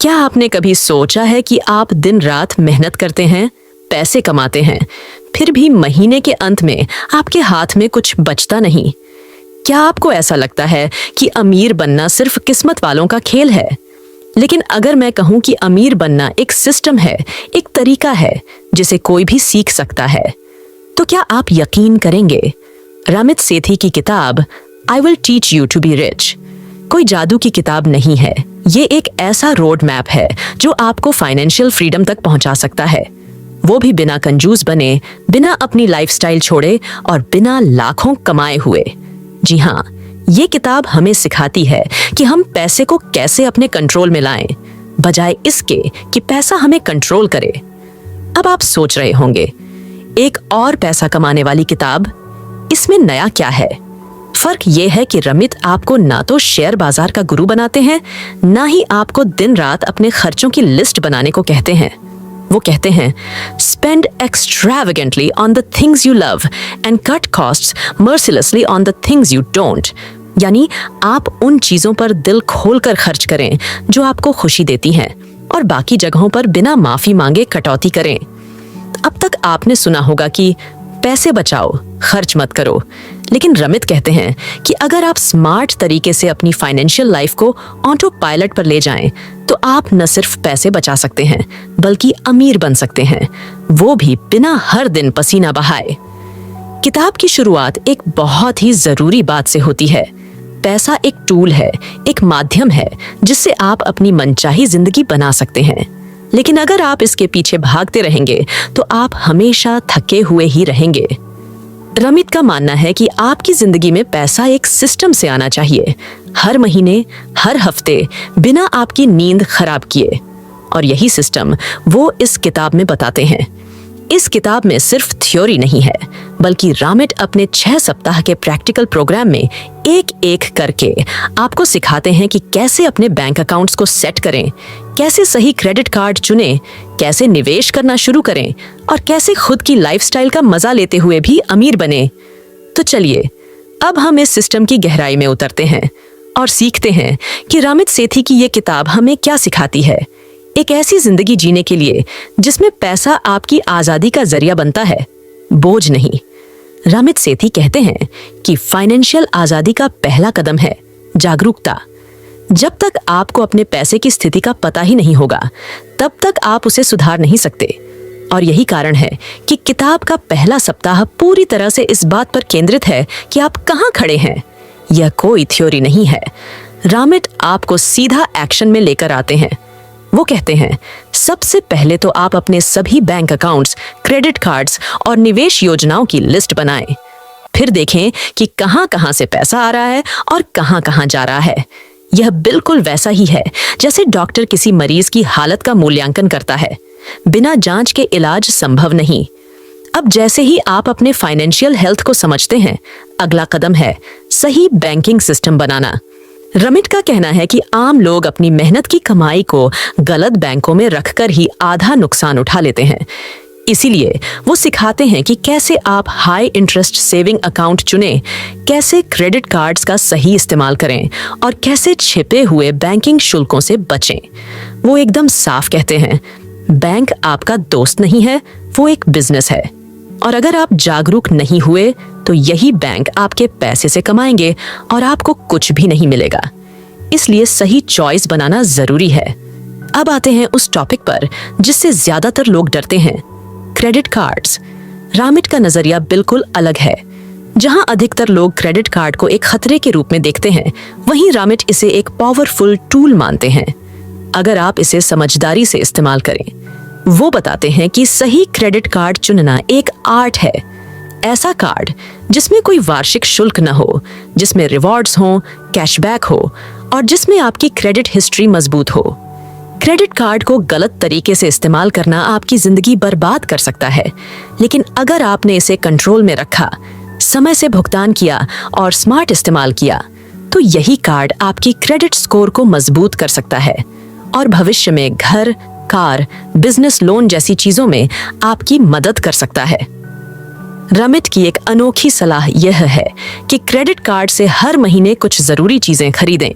क्या आपने कभी सोचा है कि आप दिन रात मेहनत करते हैं, पैसे कमाते हैं, फिर भी महीने के अंत में आपके हाथ में कुछ बचता नहीं? क्या आपको ऐसा लगता है कि अमीर बनना सिर्फ किस्मत वालों का खेल है? लेकिन अगर मैं कहूं कि अमीर बनना एक सिस्टम है, एक तरीका है जिसे कोई भी सीख सकता है, तो क्या आप यकीन करेंगे? रामित सेठी की किताब I will teach you to be rich कोई जादू की किताब नहीं है। ये एक ऐसा रोड मैप है जो आपको फाइनेंशियल फ्रीडम तक पहुंचा सकता है, वो भी बिना कंजूस बने, बिना अपनी लाइफस्टाइल छोड़े और बिना लाखों कमाए हुए। जी हाँ, ये किताब हमें सिखाती है कि हम पैसे को कैसे अपने कंट्रोल में लाएं, बजाय इसके कि पैसा हमें कंट्रोल करे। अब आप सोच रहे होंगे, एक और पैसा कमाने वाली किताब, इसमें नया क्या है? फर्क ये है कि रमित आपको ना तो शेयर बाजार का गुरु बनाते हैं, ना ही आपको दिन रात अपने खर्चों की लिस्ट बनाने को कहते हैं। वो कहते हैं, spend extravagantly on the things you love and cut costs mercilessly on the things you don't. यानी आप उन चीजों पर दिल खोलकर खर्च करें जो आपको खुशी देती हैं, और बाकी जगहों पर बिना माफी मांगे कटौती करें। अब तक आपने सुना होगा कि पैसे बचाओ, खर्च मत करो, लेकिन रमित कहते हैं कि अगर आप स्मार्ट तरीके से अपनी फाइनेंशियल लाइफ को ऑटो पायलट पर ले जाएं, तो आप न सिर्फ पैसे बचा सकते हैं, बल्कि अमीर बन सकते हैं, वो भी बिना हर दिन पसीना बहाए। किताब की शुरुआत एक बहुत ही जरूरी बात से होती है। पैसा एक टूल है, एक माध्यम है जिससे आप अपनी मनचाही जिंदगी बना सकते हैं। लेकिन अगर आप इसके पीछे भागते रहेंगे तो आप हमेशा थके हुए ही रहेंगे। रमित का मानना है कि आपकी जिंदगी में पैसा एक सिस्टम से आना चाहिए, हर महीने, हर हफ्ते, बिना आपकी नींद खराब किए। और यही सिस्टम वो इस किताब में बताते हैं। इस किताब में सिर्फ थ्योरी नहीं है, बल्कि रामिट अपने 6 सप्ताह के प्रैक्टिकल प्रोग्राम में एक एक करके आपको सिखाते हैं कि कैसे अपने बैंक अकाउंट्स को सेट करें, कैसे सही क्रेडिट कार्ड चुनें, कैसे निवेश करना शुरू करें और कैसे खुद की लाइफस्टाइल का मजा लेते हुए भी अमीर बने। तो चलिए अब हम इस सिस्टम की गहराई में उतरते हैं और सीखते हैं कि रामित सेठी की ये किताब हमें क्या सिखाती है। एक ऐसी जिंदगी जीने के लिए जिसमें पैसा आपकी आजादी का जरिया बनता है, बोझ नहीं। रामित सेठी कहते हैं कि फाइनेंशियल आजादी का पहला कदम है जागरूकता। जब तक आपको अपने पैसे की स्थिति का पता ही नहीं होगा, तब तक आप उसे सुधार नहीं सकते। और यही कारण है कि किताब का पहला सप्ताह पूरी तरह से इस बात पर केंद्रित है कि आप कहां खड़े हैं। यह कोई थ्योरी नहीं है। रामिट आपको सीधा एक्शन में लेकर आते हैं। वो कहते हैं, सबसे पहले तो आप अपने सभी बैंक अकाउंट्स, क्रेडिट कार्ड्स और निवेश योजनाओं की लिस्ट बनाएं। फिर देखें कि कहां-कहां से पैसा आ रहा है और कहां-कहां जा रहा है। यह बिल्कुल वैसा ही है जैसे डॉक्टर किसी मरीज की हालत का मूल्यांकन करता है। बिना जांच के इलाज संभव नहीं। अब जैसे ही आप अपने फाइनेंशियल हेल्थ को समझते हैं, अगला कदम है सही बैंकिंग सिस्टम बनाना। रमिट का कहना है कि आम लोग अपनी मेहनत की कमाई को गलत बैंकों में रखकर ही आधा नुकसान उठा लेते हैं। इसीलिए वो सिखाते हैं कि कैसे आप हाई इंटरेस्ट सेविंग अकाउंट चुनें, कैसे क्रेडिट कार्ड्स का सही इस्तेमाल करें और कैसे छिपे हुए बैंकिंग शुल्कों से बचें। वो एकदम साफ कहते हैं, बैंक आपका दोस्त नहीं है, वो एक बिजनेस है। और अगर आप जागरूक नहीं हुए तो यही बैंक आपके पैसे से कमाएंगे और आपको कुछ भी नहीं मिलेगा। इसलिए सही चॉइस बनाना जरूरी है। अब आते हैं उस टॉपिक पर जिससे ज्यादातर लोग डरते हैं, क्रेडिट कार्ड्स। रामिट का नजरिया बिल्कुल अलग है। जहां अधिकतर लोग क्रेडिट कार्ड को एक खतरे के रूप में देखते हैं, वहीं रामिट इसे एक पावरफुल टूल मानते हैं, अगर आप इसे समझदारी से इस्तेमाल करें। वो बताते हैं कि सही क्रेडिट कार्ड चुनना एक आर्ट है। ऐसा कार्ड जिसमें कोई वार्षिक शुल्क न हो, जिसमें रिवॉर्ड्स हो, कैशबैक हो और जिसमें आपकी क्रेडिट हिस्ट्री मजबूत हो। क्रेडिट कार्ड को गलत तरीके से इस्तेमाल करना आपकी जिंदगी बर्बाद कर सकता है, लेकिन अगर आपने इसे कंट्रोल में रखा, समय से भुगतान किया और स्मार्ट इस्तेमाल किया, तो यही कार्ड आपकी क्रेडिट स्कोर को मजबूत कर सकता है और भविष्य में घर, कार, बिजनेस लोन जैसी चीजों में आपकी मदद कर सकता है। रमित की एक अनोखी सलाह यह है कि क्रेडिट कार्ड से हर महीने कुछ जरूरी चीजें खरीदें,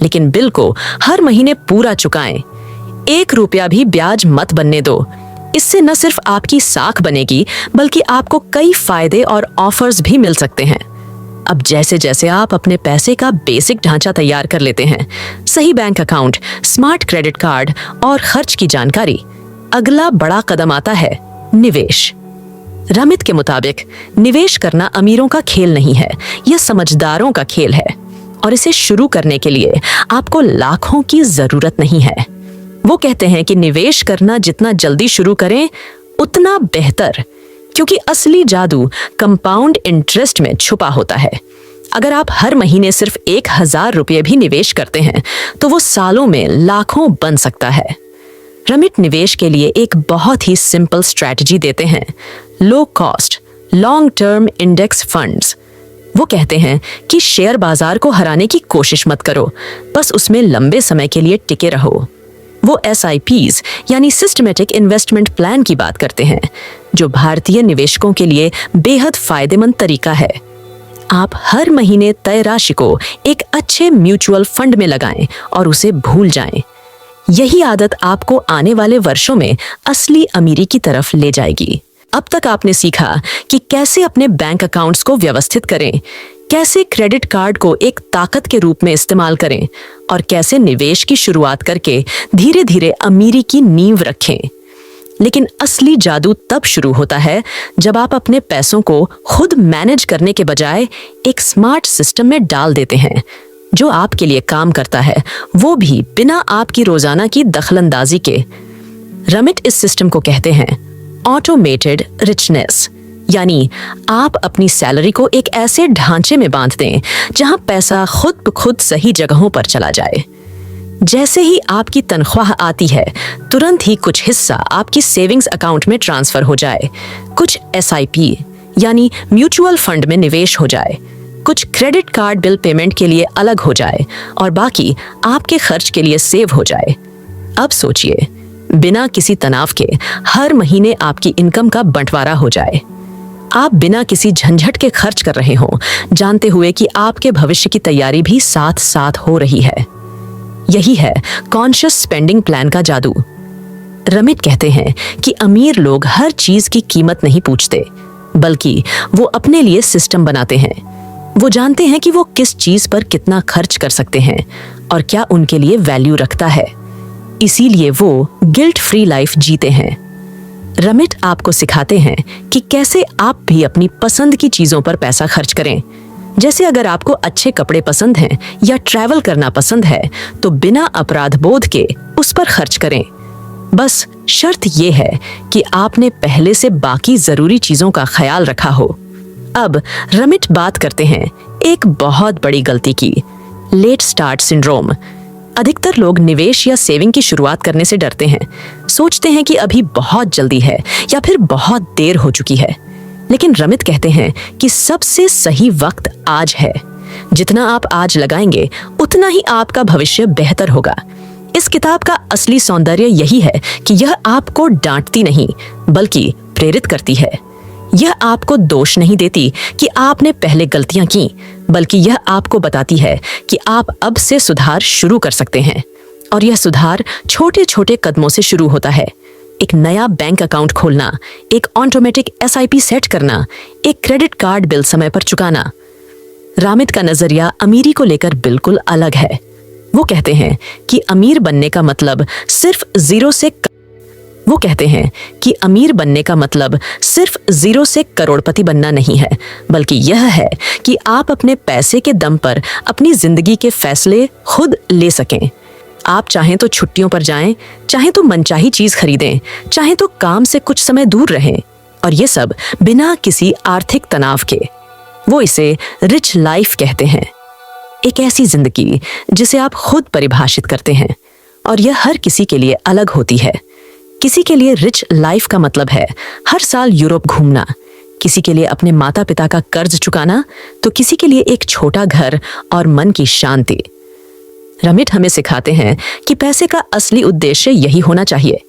लेकिन बिल को हर महीने पूरा चुकाएं। 1 रुपया भी ब्याज मत बनने दो। इससे न सिर्फ आपकी साख बनेगी, बल्कि आपको कई फायदे और ऑफर्स भी मिल सकते हैं। अब जैसे जैसे आप अपने पैसे का बेसिक ढांचा तैयार कर लेते हैं, सही bank account, smart credit card और खर्च की जानकारी, अगला बड़ा कदम आता है निवेश। रमित के मुताबिक निवेश करना अमीरों का खेल नहीं है, यह समझदारों का खेल है और इसे शुरू करने के लिए आपको लाखों की जरूरत नहीं है। वो कहते हैं कि निवेश करना जितना जल्दी शुरू करें उतना बेहतर, क्योंकि असली जादू कंपाउंड इंटरेस्ट में छुपा होता है। अगर आप हर महीने सिर्फ 1000 रुपये भी निवेश करते हैं तो वो सालों में लाखों बन सकता है। रमित निवेश के लिए एक बहुत ही सिंपल स्ट्रैटेजी देते हैं, low cost long term index funds. वो कहते हैं कि शेयर बाजार को हराने की कोशिश मत करो, बस उसमें लंबे समय के लिए टिके रहो। वो SIPs यानी सिस्टमेटिक इन्वेस्टमेंट प्लान की बात करते हैं, जो भारतीय निवेशकों के लिए बेहद फायदेमंद तरीका है। आप हर महीने तय राशि को एक अच्छे म्यूचुअल फंड में लगाएं और उसे भूल जाएं। यही आदत आपको आने वाले वर्षों में असली अमीरी की तरफ ले जाएगी। अब तक आपने सीखा कि कैसे अपने बैंक अकाउंट्स को व्यवस्थित करें, कैसे क्रेडिट कार्ड को एक ताकत के रूप में इस्तेमाल करें और कैसे निवेश की शुरुआत करके धीरे धीरे अमीरी की नींव रखें। लेकिन असली जादू तब शुरू होता है जब आप अपने पैसों को खुद मैनेज करने के बजाय एक स्मार्ट सिस्टम में डाल देते हैं, जो आपके लिए काम करता है, वो भी बिना आपकी रोजाना की दखलंदाजी के। रमित इस सिस्टम को कहते हैं ऑटोमेटेड रिचनेस, यानी आप अपनी सैलरी को एक ऐसे ढांचे में बांध दें जहां पैसा खुद ब खुद सही जगहों पर चला जाए। जैसे ही आपकी तनख्वाह आती है, तुरंत ही कुछ हिस्सा आपकी सेविंग्स अकाउंट में ट्रांसफर हो जाए, कुछ SIP यानी म्यूचुअल फंड में निवेश हो जाए, कुछ क्रेडिट कार्ड बिल पेमेंट के लिए अलग हो जाए और बाकी आपके खर्च के लिए सेव हो जाए। अब सोचिए, बिना किसी तनाव के हर महीने आपकी इनकम का बंटवारा हो जाए। आप बिना किसी झंझट के खर्च कर रहे हो, जानते हुए कि आपके भविष्य की तैयारी भी साथ साथ हो रही है। यही है कॉन्शियस स्पेंडिंग प्लान का जादू। रमित कहते हैं कि अमीर लोग हर चीज की कीमत नहीं पूछते, बल्कि वो अपने लिए सिस्टम बनाते हैं। वो जानते हैं कि वो किस चीज पर कितना खर्च कर सकते हैं और क्या उनके लिए वैल्यू रखता है। इसीलिए वो गिल्ट फ्री लाइफ जीते हैं। रमित आपको सिखाते हैं कि कैसे आप भी अपनी पसंद की चीजों पर पैसा खर्च करें। जैसे अगर आपको अच्छे कपड़े पसंद हैं या ट्रैवल करना पसंद है, तो बिना अपराध बोध के उस पर खर्च करें। बस शर्त यह है कि आपने पहले से बाकी जरूरी चीजों का ख्याल रखा हो। अब रमित बात करते हैं एक बहुत बड़ी गलती की, लेट स्टार्ट सिंड्रोम। अधिकतर लोग निवेश या सेविंग की शुरुआत करने से डरते हैं, सोचते हैं कि अभी बहुत जल्दी है या फिर बहुत देर हो चुकी है। लेकिन रमित कहते हैं कि सबसे सही वक्त आज है। जितना आप आज लगाएंगे, उतना ही आपका भविष्य बेहतर होगा। इस किताब का असली सौंदर्य यही है कि यह आपको डांटती नहीं, बल्कि प्रेरित करती है। यह आपको दोष नहीं देती कि आपने पहले गलतियां की, बल्कि यह आपको बताती है कि आप अब से सुधार शुरू कर सकते हैं। और यह सुधार छोटे छोटे कदमों से शुरू होता है। एक नया बैंक अकाउंट खोलना, एक ऑटोमेटिक SIP सेट करना, एक क्रेडिट कार्ड बिल समय पर चुकाना। रमित का नजरिया अमीरी को लेकर बिल्कुल अलग है। वो कहते हैं कि अमीर बनने का मतलब सिर्फ जीरो से करोड़पति बनना नहीं है, बल्कि यह है कि आप अपने पैसे के दम पर अपनी जिंदगी के फैसले खुद ले सकें। आप चाहें तो छुट्टियों पर जाएं, चाहें तो मनचाही चीज खरीदें, चाहें तो काम से कुछ समय दूर रहें, और ये सब बिना किसी आर्थिक तनाव के। वो इसे रिच लाइफ कहते हैं, एक ऐसी जिंदगी जिसे आप खुद परिभाषित करते हैं, और यह हर किसी के लिए अलग होती है। किसी के लिए रिच लाइफ का मतलब है हर साल यूरोप घूमना, किसी के लिए अपने माता पिता का कर्ज चुकाना, तो किसी के लिए एक छोटा घर और मन की शांति। रमित हमें सिखाते हैं कि पैसे का असली उद्देश्य यही होना चाहिए,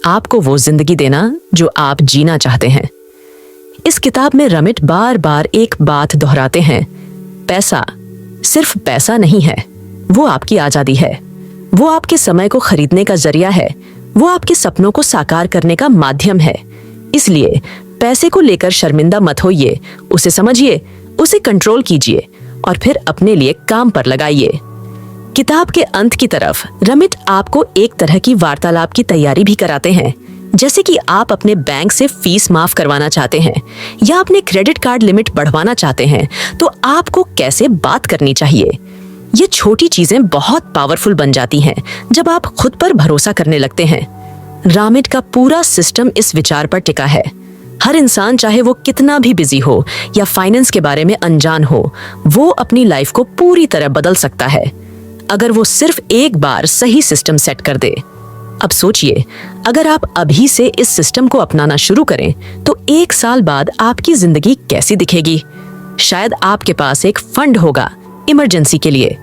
आपको वो जिंदगी देना जो आप जीना चाहते हैं। इस किताब में रमित बार बार एक बात दोहराते हैं, पैसा सिर्फ पैसा नहीं है, वो आपकी आजादी है। वो आपके समय को खरीदने का जरिया है, वो आपके सपनों को साकार करने का माध्यम है। इसलिए पैसे को लेकर शर्मिंदा मत होइए, उसे समझिए, उसे कंट्रोल कीजिए और फिर अपने लिए काम पर लगाइए। किताब के अंत की तरफ रमित आपको एक तरह की वार्तालाप की तैयारी भी कराते हैं, जैसे कि आप अपने बैंक से फीस माफ करवाना चाहते हैं या अपने क्रेडिट कार्ड लिमिट बढ़वाना चाहते हैं तो आपको कैसे बात करनी चाहिए। ये छोटी चीजें बहुत पावरफुल बन जाती हैं जब आप खुद पर भरोसा करने लगते हैं। रामिट का पूरा सिस्टम इस विचार पर टिका है, हर इंसान चाहे वो कितना भी बिजी हो या फाइनेंस के बारे में अनजान हो, वो अपनी लाइफ को पूरी तरह बदल सकता है अगर वो सिर्फ एक बार सही सिस्टम सेट कर दे। अब सोचिए, अगर आप अभी से इस सिस्टम को अपनाना शुरू करें तो 1 साल बाद आपकी जिंदगी कैसी दिखेगी। शायद आपके पास एक फंड होगा इमरजेंसी के लिए,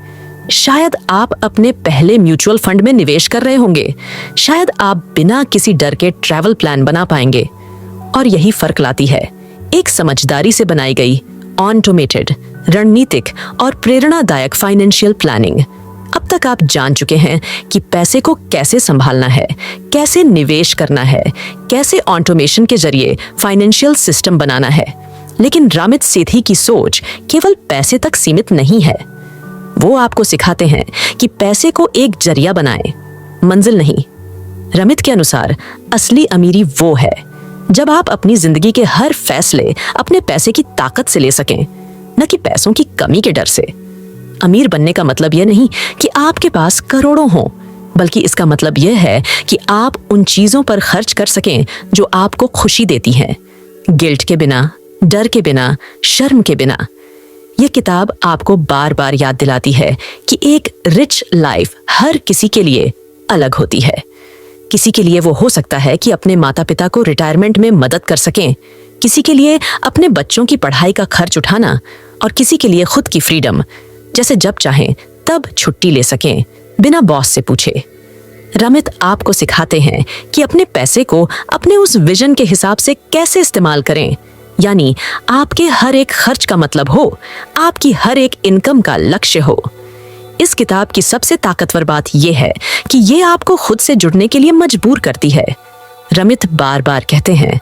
शायद आप अपने पहले म्यूचुअल फंड में निवेश कर रहे होंगे, शायद आप बिना किसी डर के ट्रैवल प्लान बना पाएंगे। और यही फर्क लाती है एक समझदारी से बनाई गई ऑटोमेटेड, रणनीतिक और प्रेरणादायक फाइनेंशियल प्लानिंग। अब तक आप जान चुके हैं कि पैसे को कैसे संभालना है, कैसे निवेश करना है, कैसे ऑटोमेशन के जरिए फाइनेंशियल सिस्टम बनाना है। लेकिन रामित सेठी की सोच केवल पैसे तक सीमित नहीं है। वो आपको सिखाते हैं कि पैसे को एक जरिया बनाएं, मंजिल नहीं। रमित के अनुसार असली अमीरी वो है जब आप अपनी जिंदगी के हर फैसले अपने पैसे की ताकत से ले सकें, न कि पैसों की कमी के डर से। अमीर बनने का मतलब यह नहीं कि आपके पास करोड़ों हों, बल्कि इसका मतलब यह है कि आप उन चीजों पर खर्च कर सकें जो आपको खुशी देती हैं, गिल्ट के बिना, डर के बिना, शर्म के बिना। यह किताब आपको बार बार याद दिलाती है कि एक रिच लाइफ हर किसी के लिए अलग होती है। किसी के लिए वो हो सकता है कि अपने माता पिता को रिटायरमेंट में मदद कर सकें, किसी के लिए अपने बच्चों की पढ़ाई का खर्च उठाना, और किसी के लिए खुद की फ्रीडम, जैसे जब चाहें तब छुट्टी ले सकें बिना बॉस से पूछे। रमित आपको सिखाते हैं कि अपने पैसे को अपने उस विजन के हिसाब से कैसे इस्तेमाल करें, यानी आपके हर एक खर्च का मतलब हो, आपकी हर एक इनकम का लक्ष्य हो। इस किताब की सबसे ताकतवर बात यह है कि ये आपको खुद से जुड़ने के लिए मजबूर करती है। रमित बार बार कहते हैं,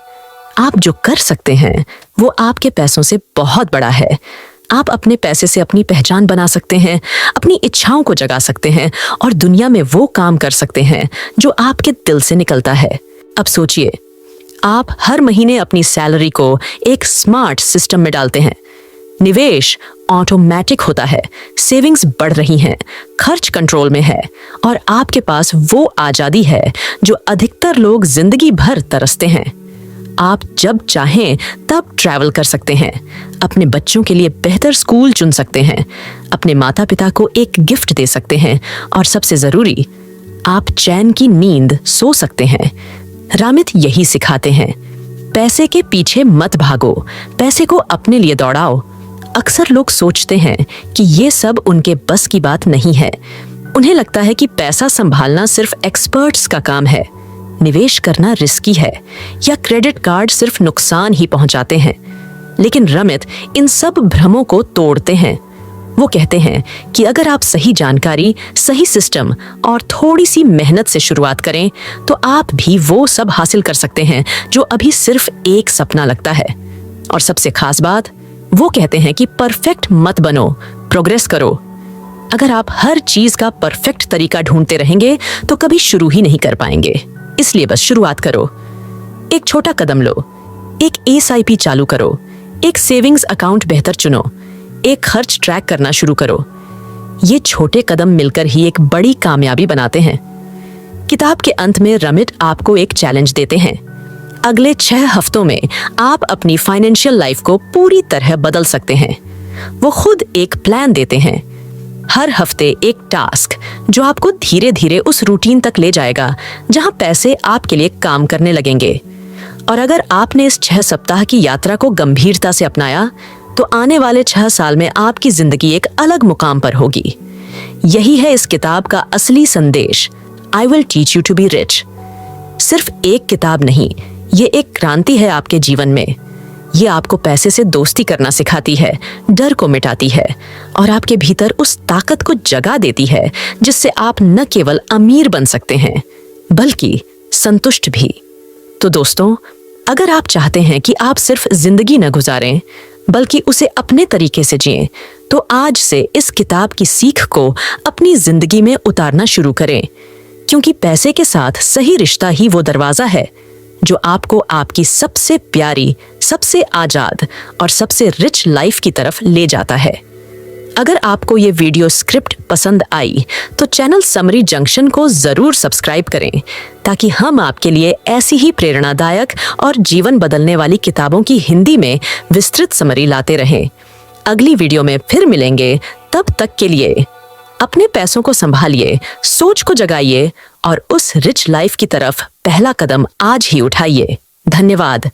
आप जो कर सकते हैं वो आपके पैसों से बहुत बड़ा है। आप अपने पैसे से अपनी पहचान बना सकते हैं, अपनी इच्छाओं को जगा सकते हैं और दुनिया में वो काम कर सकते हैं जो आपके दिल से निकलता है। अब सोचिए, आप हर महीने अपनी सैलरी को एक स्मार्ट सिस्टम में डालते हैं, निवेश ऑटोमेटिक होता है, सेविंग्स बढ़ रही हैं, खर्च कंट्रोल में है और आपके पास वो आजादी है जो अधिकतर लोग जिंदगी भर तरसते हैं। आप जब चाहें तब ट्रैवल कर सकते हैं, अपने बच्चों के लिए बेहतर स्कूल चुन सकते हैं, अपने माता पिता को एक गिफ्ट दे सकते हैं और सबसे जरूरी, आप चैन की नींद सो सकते हैं। रामित यही सिखाते हैं, पैसे के पीछे मत भागो, पैसे को अपने लिए दौड़ाओ। अक्सर लोग सोचते हैं कि ये सब उनके बस की बात नहीं है। उन्हें लगता है कि पैसा संभालना सिर्फ एक्सपर्ट्स का काम है, निवेश करना रिस्की है या क्रेडिट कार्ड सिर्फ नुकसान ही पहुंचाते हैं। लेकिन रमित इन सब भ्रमों को तोड़ते हैं। वो कहते हैं कि अगर आप सही जानकारी, सही सिस्टम और थोड़ी सी मेहनत से शुरुआत करें तो आप भी वो सब हासिल कर सकते हैं जो अभी सिर्फ एक सपना लगता है। और सबसे खास बात, वो कहते हैं कि परफेक्ट मत बनो, प्रोग्रेस करो। अगर आप हर चीज का परफेक्ट तरीका ढूंढते रहेंगे तो कभी शुरू ही नहीं कर पाएंगे। इसलिए बस शुरुआत करो, एक छोटा कदम लो, एक एसआईपी चालू करो, एक सेविंग्स अकाउंट बेहतर चुनो, एक खर्च ट्रैक करना शुरू करो। ये छोटे कदम मिलकर ही एक बड़ी कामयाबी बनाते हैं। किताब के अंत में रमित आपको एक चैलेंज देते हैं। अगले 6 हफ्तों में आप अपनी फाइनेंशियल लाइफ को पूरी तरह बदल सकते हैं। वो खुद एक प्लान देते हैं, हर हफ्ते एक टास्क जो आपको धीरे धीरे उस रूटीन तक ले जाएगा जहां पैसे आपके लिए काम करने लगेंगे। और अगर आपने इस 6 सप्ताह की यात्रा को गंभीरता से अपनाया तो आने वाले 6 साल में आपकी जिंदगी एक अलग मुकाम पर होगी। यही है इस किताब का असली संदेश, I will teach you to be rich. सिर्फ एक किताब नहीं, ये एक क्रांति है आपके जीवन में। ये आपको पैसे से दोस्ती करना सिखाती है, डर को मिटाती है और आपके भीतर उस ताकत को जगा देती है जिससे आप न केवल अमीर बन सकते हैं बल्कि संतुष्ट भी। तो दोस्तों, अगर आप चाहते हैं कि आप सिर्फ जिंदगी न गुजारें बल्कि उसे अपने तरीके से जिएं, तो आज से इस किताब की सीख को अपनी जिंदगी में उतारना शुरू करें, क्योंकि पैसे के साथ सही रिश्ता ही वो दरवाजा है जो आपको आपकी सबसे प्यारी, सबसे आजाद और सबसे रिच लाइफ की तरफ ले जाता है। अगर आपको ये वीडियो स्क्रिप्ट पसंद आई तो चैनल समरी जंक्शन को जरूर सब्सक्राइब करें, ताकि हम आपके लिए ऐसी ही प्रेरणादायक और जीवन बदलने वाली किताबों की हिंदी में विस्तृत समरी लाते रहें। अगली वीडियो में फिर मिलेंगे, तब तक के लिए अपने पैसों को संभालिए, सोच को जगाइए और उस रिच लाइफ की तरफ पहला कदम आज ही उठाइए। धन्यवाद।